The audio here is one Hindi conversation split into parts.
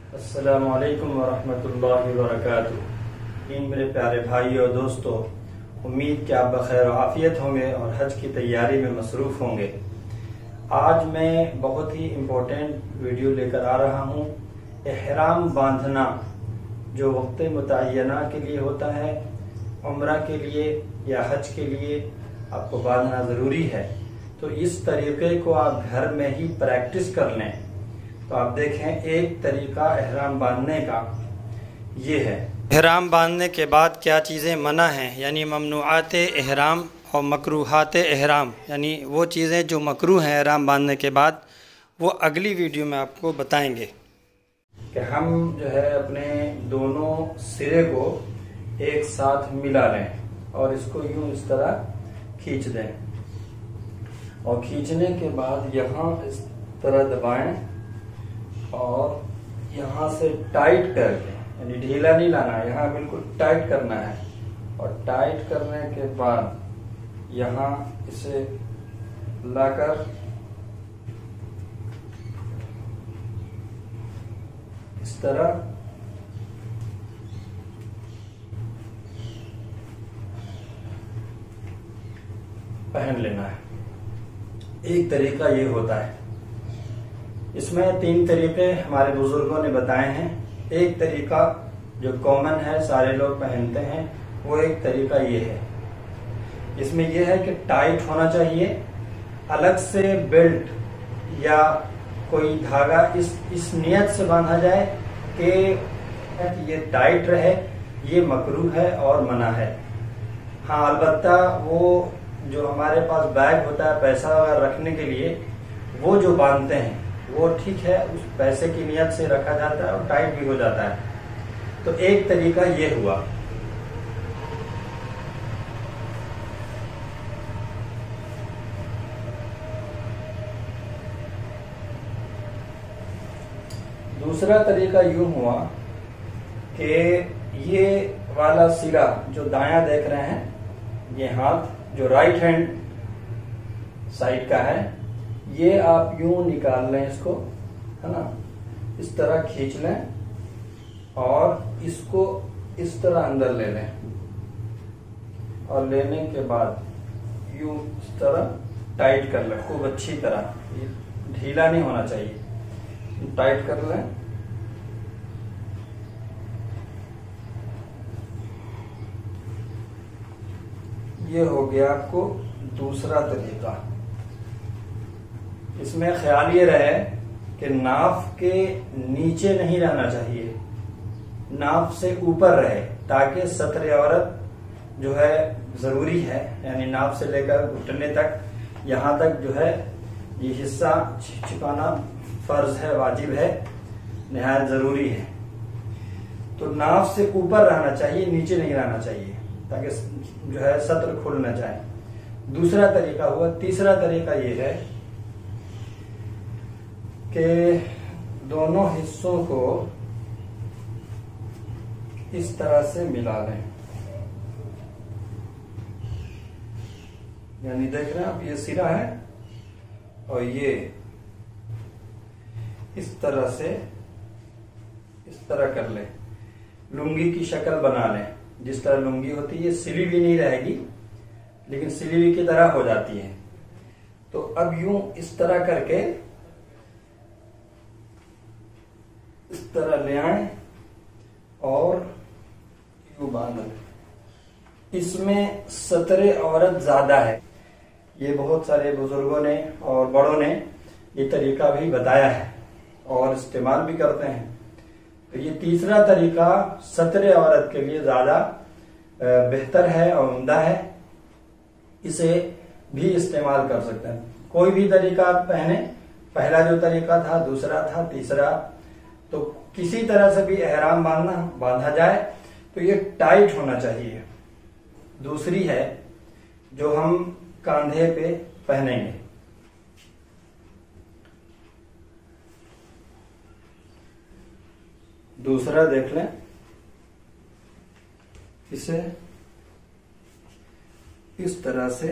अस्सलामु अलैकुम वरहमतुल्लाहि वबरकातुहू। मेरे प्यारे भाई और दोस्तों, उम्मीद कि आप बखैर और आफियत होंगे और हज की तैयारी में मसरूफ़ होंगे। आज मैं बहुत ही इम्पोर्टेंट वीडियो लेकर आ रहा हूँ। एहराम बांधना जो वक्त मुतय्यना के लिए होता है, उम्रा के लिए या हज के लिए आपको बांधना ज़रूरी है। तो इस तरीके को आप घर में ही प्रैक्टिस कर लें। तो आप देखें, एक तरीका एहराम बांधने का ये है। एहराम बांधने के बाद क्या चीज़ें मना हैं, यानी ममनुआत एहराम और मकरूहात एहराम, यानी वो चीज़ें जो मकरूह हैं एहराम बांधने के बाद, वो अगली वीडियो में आपको बताएंगे। कि हम जो है अपने दोनों सिरे को एक साथ मिला लें और इसको यूं इस तरह खींच दें, और खींचने के बाद यहाँ इस तरह दबाएं और यहाँ से टाइट करके, यानी ढीला नहीं लाना, यहाँ बिल्कुल टाइट करना है। और टाइट करने के बाद यहाँ इसे लाकर इस तरह पहन लेना है। एक तरीका ये होता है। इसमें 3 तरीके हमारे बुजुर्गों ने बताए हैं। एक तरीका जो कॉमन है, सारे लोग पहनते हैं, वो एक तरीका ये है। इसमें यह है कि टाइट होना चाहिए, अलग से बेल्ट या कोई धागा इस नियत से बांधा जाए कि ये टाइट रहे। ये मकरूह है और मना है। हाँ, अलबत्ता वो जो हमारे पास बैग होता है पैसा वगैरह रखने के लिए, वो जो बांधते हैं वो ठीक है, उस पैसे की नियत से रखा जाता है और टाइट भी हो जाता है। तो एक तरीका ये हुआ। दूसरा तरीका यूं हुआ कि ये वाला सिरा जो दायां देख रहे हैं, ये हाथ जो राइट हैंड साइड का है, ये आप यूं निकाल लें इसको, है ना, इस तरह खींच लें और इसको इस तरह अंदर ले लें। और लेने के बाद यूं इस तरह टाइट कर लें खूब अच्छी तरह। ये ढीला नहीं होना चाहिए, टाइट कर लें। ये हो गया आपको दूसरा तरीका। इसमें ख्याल ये रहे कि नाफ के नीचे नहीं रहना चाहिए, नाफ से ऊपर रहे, ताकि सत्र औरत जो है जरूरी है, यानी नाफ से लेकर घुटने तक, यहाँ तक जो है ये हिस्सा छिपाना फर्ज है, वाजिब है, निहायत जरूरी है। तो नाफ से ऊपर रहना चाहिए, नीचे नहीं रहना चाहिए, ताकि जो है सत्र खुल न जाए। दूसरा तरीका हुआ। तीसरा तरीका ये है कि दोनों हिस्सों को इस तरह से मिला लें। यानी देख रहे हैं आप, ये सिरा है और ये इस तरह से इस तरह कर लें, लुंगी की शक्ल बना लें। जिस तरह लुंगी होती है, सिली भी नहीं रहेगी, लेकिन सिली हुई की तरह हो जाती है। तो अब यूं इस तरह करके इस तरह ले आए और यूं बांध लें। इसमें सतरे औरत ज्यादा है। ये बहुत सारे बुजुर्गों ने और बड़ों ने ये तरीका भी बताया है और इस्तेमाल भी करते हैं। तो ये तीसरा तरीका सतरे औरत के लिए ज्यादा बेहतर है और उम्दा है। इसे भी इस्तेमाल कर सकते हैं। कोई भी तरीका आप पहने, पहला जो तरीका था, दूसरा था, तीसरा, तो किसी तरह से भी एहराम बांधा जाए तो ये टाइट होना चाहिए। दूसरी है जो हम कांधे पे पहनेंगे। दूसरा देख लें, इसे इस तरह से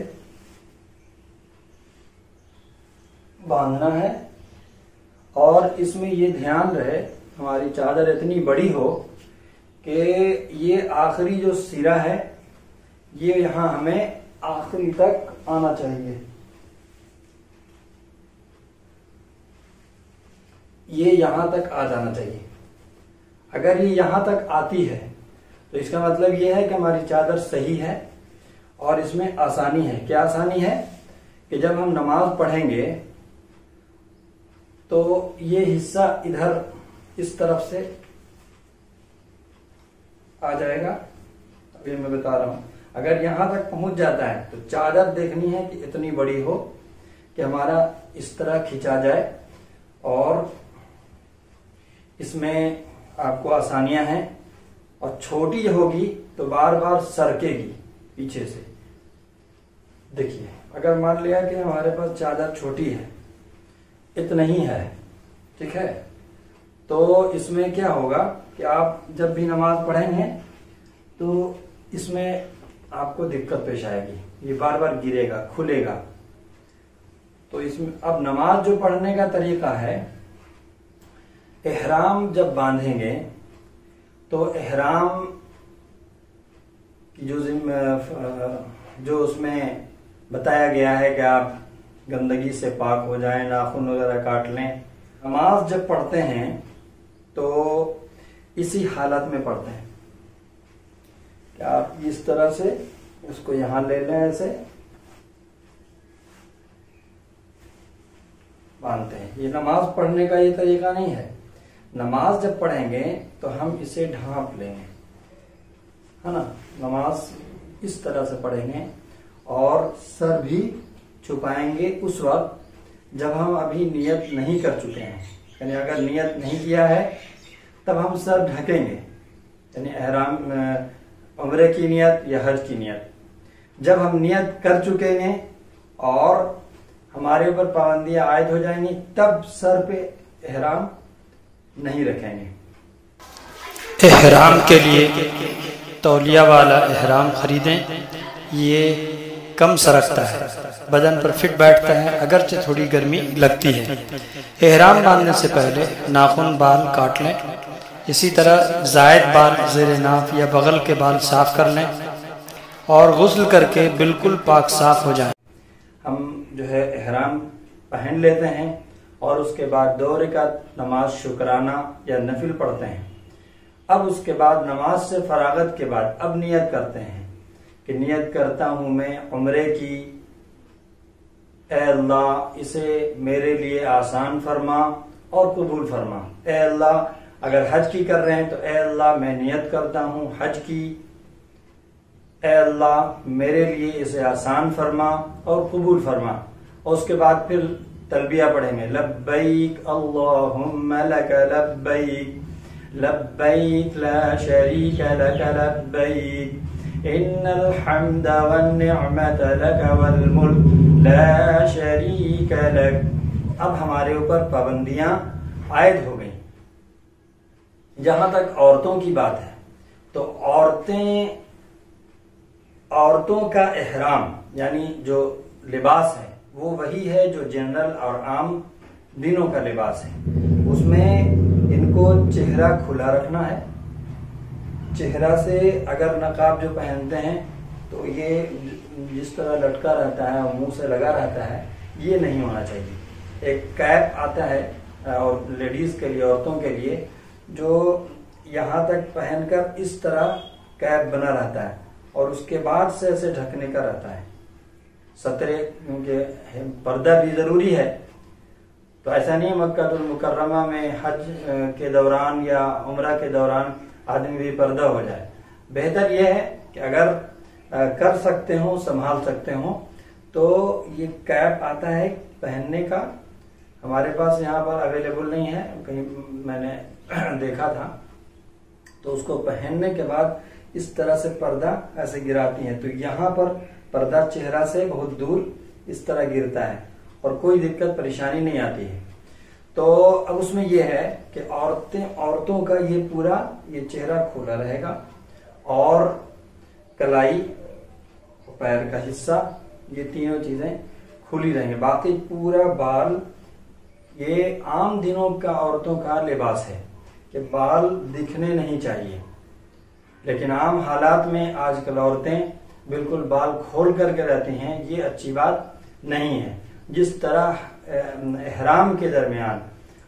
बांधना है और इसमें ये ध्यान रहे हमारी चादर इतनी बड़ी हो कि ये आखिरी जो सिरा है ये यहां हमें आखिरी तक आना चाहिए। ये यहां तक आ जाना चाहिए। अगर ये यहां तक आती है तो इसका मतलब ये है कि हमारी चादर सही है और इसमें आसानी है। क्या आसानी है कि जब हम नमाज पढ़ेंगे तो ये हिस्सा इधर इस तरफ से आ जाएगा। अभी मैं बता रहा हूं, अगर यहां तक पहुंच जाता है तो चादर देखनी है कि इतनी बड़ी हो कि हमारा इस तरह खिंचा जाए और इसमें आपको आसानियां हैं। और छोटी होगी तो बार बार सरकेगी पीछे से। देखिए, अगर मान लिया कि हमारे पास चादर छोटी है, इतना ही है, ठीक है, तो इसमें क्या होगा कि आप जब भी नमाज पढ़ेंगे तो इसमें आपको दिक्कत पेश आएगी। ये बार बार गिरेगा, खुलेगा। तो इसमें अब नमाज जो पढ़ने का तरीका है, एहराम जब बांधेंगे तो एहराम की जो उसमें बताया गया है कि आप गंदगी से पाक हो जाएं, नाखून वगैरह काट लें। नमाज जब पढ़ते हैं तो इसी हालत में पढ़ते हैं कि आप इस तरह से उसको यहां ले लें, ऐसे बांधते हैं। ये नमाज पढ़ने का ये तरीका नहीं है। नमाज जब पढ़ेंगे तो हम इसे ढांप लेंगे, है ना। नमाज इस तरह से पढ़ेंगे और सर भी छुपाएंगे उस वक्त जब हम अभी नियत नहीं कर चुके हैं। यानी अगर नियत नहीं किया है तब हम सर ढकेंगे, यानी एहराम उम्रे की नियत या हज की नियत। जब हम नियत कर चुके हैं और हमारे ऊपर पाबंदियां आयद हो जाएंगी तब सर पे एहराम नहीं रखेंगे। एहराम के लिए तौलिया वाला एहराम खरीदें। ये कम सरकता है, बदन पर फिट बैठता है, अगरचे थोड़ी गर्मी लगती है। एहराम बांधने से पहले नाखून बाल काट लें। इसी तरह जायद बाल ज़ेरे नाफ या बगल के बाल साफ कर लें और गुस्ल करके बिल्कुल पाक साफ हो जाएं। हम जो है एहराम पहन लेते हैं और उसके बाद 2 रकात नमाज शुक्राना या नफिल पढ़ते हैं। अब उसके बाद नमाज से फरागत के बाद अब नियत करते हैं कि नियत करता हूं मैं उम्रे की, ए अल्लाह इसे मेरे लिए आसान फरमा और कबूल फरमा। ए अल्लाह, अगर हज की कर रहे हैं तो ए अल्लाह मैं नियत करता हूं हज की, ए अल्लाह मेरे लिए इसे आसान फरमा और कबूल फरमा। और उसके बाद फिर तलबिया पढ़ेंगे, लब्बैक अल्लाहुम्मा लक लब्बैक लब्बैक ला शरीक लक लब्बैक इन्नल हम्द वन निअमत लक वल मुल्क ला शरीक लक। अब हमारे ऊपर पाबंदियां आयद हो गई। जहां तक औरतों की बात है तो औरतों का एहराम यानी जो लिबास है वो वही है जो जनरल और आम दिनों का लिबास है। उसमें इनको चेहरा खुला रखना है। चेहरा से अगर नकाब जो पहनते हैं तो ये जिस तरह लटका रहता है और मुंह से लगा रहता है, ये नहीं होना चाहिए। एक कैप आता है और लेडीज के लिए, औरतों के लिए, जो यहाँ तक पहनकर इस तरह कैप बना रहता है और उसके बाद से ऐसे ढकने का रहता है। सतरे क्योंकि पर्दा भी जरूरी है, तो ऐसा नहीं मक्कातुल मुकर्रमा में हज के दौरान या उम्रा के दौरान आदमी भी पर्दा हो जाए। बेहतर यह है कि अगर कर सकते हो, संभाल सकते हो, तो ये कैप आता है पहनने का। हमारे पास यहाँ पर अवेलेबल नहीं है, कहीं मैंने देखा था। तो उसको पहनने के बाद इस तरह से पर्दा ऐसे गिराती हैं, तो यहाँ पर पर्दा चेहरा से बहुत दूर इस तरह गिरता है और कोई दिक्कत परेशानी नहीं आती है। तो अब उसमें यह है कि औरतों का ये पूरा ये चेहरा खुला रहेगा और कलाई, पैर का हिस्सा, ये तीनों चीजें खुली रहेंगी। बाकी पूरा बाल, ये आम दिनों का औरतों का लिबास है कि कि बाल दिखने नहीं चाहिए, लेकिन आम हालात में आजकल औरतें बिल्कुल बाल खोल करके रहती हैं। ये अच्छी बात नहीं है। जिस तरह इहराम के दरमियान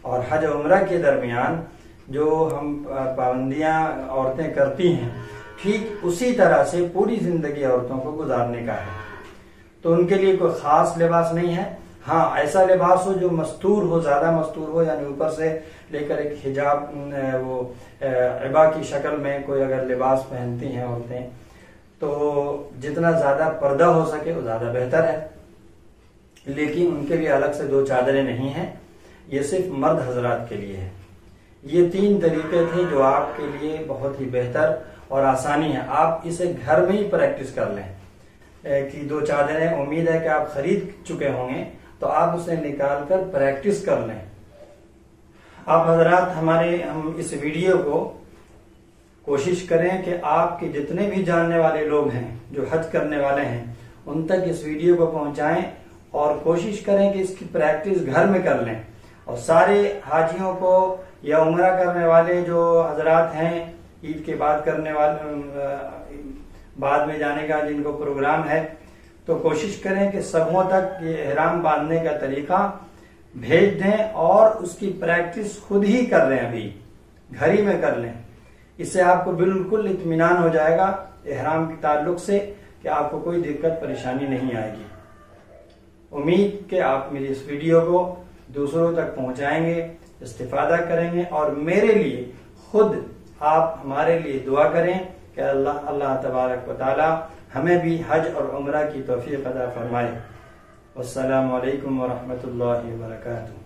और हज उम्रा के दरमियान जो हम पाबंदियां औरतें करती हैं, ठीक उसी तरह से पूरी जिंदगी औरतों को गुजारने का है। तो उनके लिए कोई खास लिबास नहीं है। हाँ, ऐसा लिबास हो जो मस्तूर हो, ज्यादा मस्तूर हो, यानी ऊपर से लेकर एक हिजाब, वो इबा की शक्ल में कोई अगर लिबास पहनती हैं औरतें, तो जितना ज्यादा पर्दा हो सके वो ज्यादा बेहतर है। लेकिन उनके लिए अलग से 2 चादरें नहीं हैं, ये सिर्फ मर्द हजरात के लिए है। ये 3 तरीके थे जो आपके लिए बहुत ही बेहतर और आसानी है। आप इसे घर में ही प्रैक्टिस कर लें कि 2 चादरें, उम्मीद है कि आप खरीद चुके होंगे, तो आप उसे निकाल कर प्रैक्टिस कर लें। आप हजरात हम इस वीडियो को कोशिश करें कि आपके जितने भी जानने वाले लोग हैं जो हज करने वाले हैं, उन तक इस वीडियो को पहुंचाएं और कोशिश करें कि इसकी प्रैक्टिस घर में कर लें। और सारे हाजियों को या उम्रा करने वाले जो हजरात हैं, ईद के बाद करने वाले, बाद में जाने का जिनको प्रोग्राम है, तो कोशिश करें कि सबों तक ये इहराम बांधने का तरीका भेज दें और उसकी प्रैक्टिस खुद ही कर लें, अभी घर ही में कर लें। इससे आपको बिल्कुल इत्मीनान हो जाएगा इहराम के ताल्लुक से कि आपको कोई दिक्कत परेशानी नहीं आएगी। उम्मीद कि आप मेरी इस वीडियो को दूसरों तक पहुंचाएंगे, इस्तिफादा करेंगे और मेरे लिए खुद आप हमारे लिए दुआ करें कि अल्लाह तबारक व तआला हमें भी हज और उम्रा की तौफीक अता फरमाए। वस्सलामु अलैकुम व रहमतुल्लाहि व बरकातुहू।